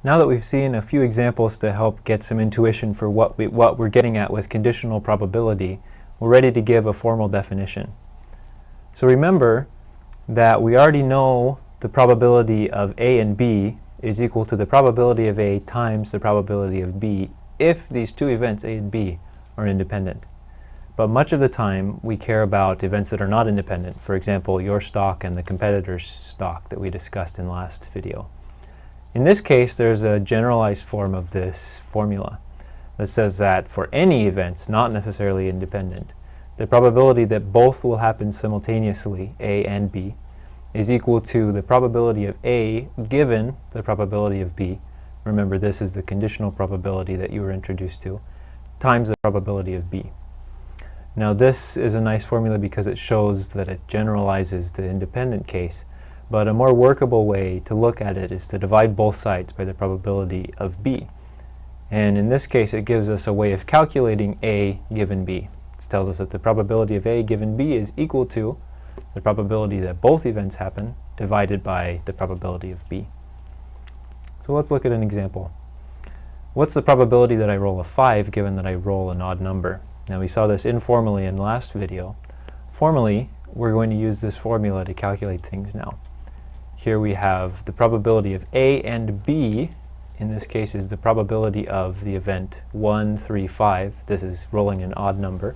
Now that we've seen a few examples to help get some intuition for what we're getting at with conditional probability, we're ready to give a formal definition. So remember that we already know the probability of A and B is equal to the probability of A times the probability of B if these two events, A and B, are independent. But much of the time we care about events that are not independent, for example, your stock and the competitor's stock that we discussed in last video. In this case, there's a generalized form of this formula that says that for any events not necessarily independent, the probability that both will happen simultaneously, A and B, is equal to the probability of A given the probability of B. Remember, this is the conditional probability that you were introduced to, times the probability of B. Now this is a nice formula because it shows that it generalizes the independent case, but a more workable way to look at it is to divide both sides by the probability of B. And in this case, it gives us a way of calculating A given B. It tells us that the probability of A given B is equal to the probability that both events happen divided by the probability of B. So let's look at an example. What's the probability that I roll a 5 given that I roll an odd number? Now we saw this informally in the last video. Formally, we're going to use this formula to calculate things now. Here we have the probability of A and B. In this case is the probability of the event 1, 3, 5. This is rolling an odd number.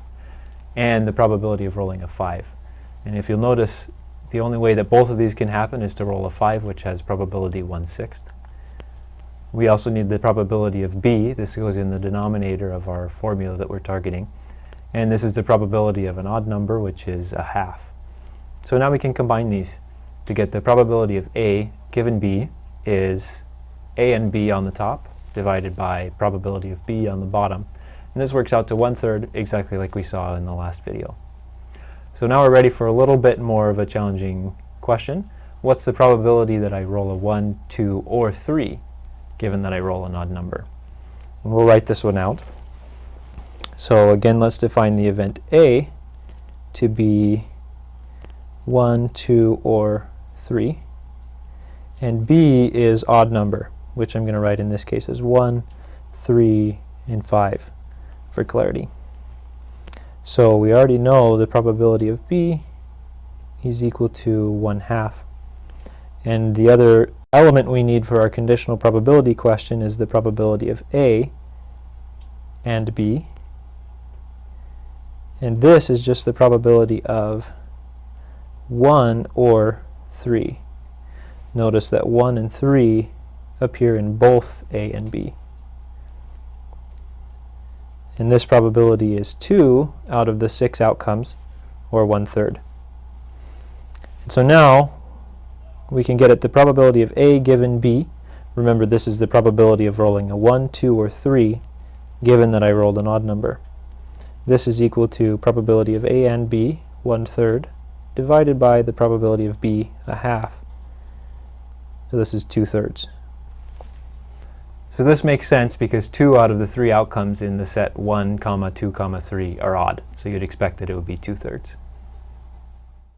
And the probability of rolling a 5. And if you'll notice, the only way that both of these can happen is to roll a 5, which has probability 1/6. We also need the probability of B. This goes in the denominator of our formula that we're targeting. And this is the probability of an odd number, which is a half. So now we can combine these to get the probability of A given B is A and B on the top divided by probability of B on the bottom. And this works out to 1/3, exactly like we saw in the last video. So now we're ready for a little bit more of a challenging question. What's the probability that I roll a 1, 2, or 3, given that I roll an odd number? And we'll write this one out. So again, let's define the event A to be 1, 2, or 3. And B is odd number, which I'm going to write in this case as 1, 3, and 5 for clarity. So we already know the probability of B is equal to 1/2. And the other element we need for our conditional probability question is the probability of A and B. And this is just the probability of 1 or 3. Notice that 1 and 3 appear in both A and B. And this probability is 2 out of the 6 outcomes, or 1/3. And so now we can get at the probability of A given B. Remember, this is the probability of rolling a 1, 2, or 3, given that I rolled an odd number. This is equal to probability of A and B, 1/3, divided by the probability of B, a half. So this is 2/3. So this makes sense because 2 out of the 3 outcomes in the set 1, 2, 3 are odd. So you'd expect that it would be 2/3.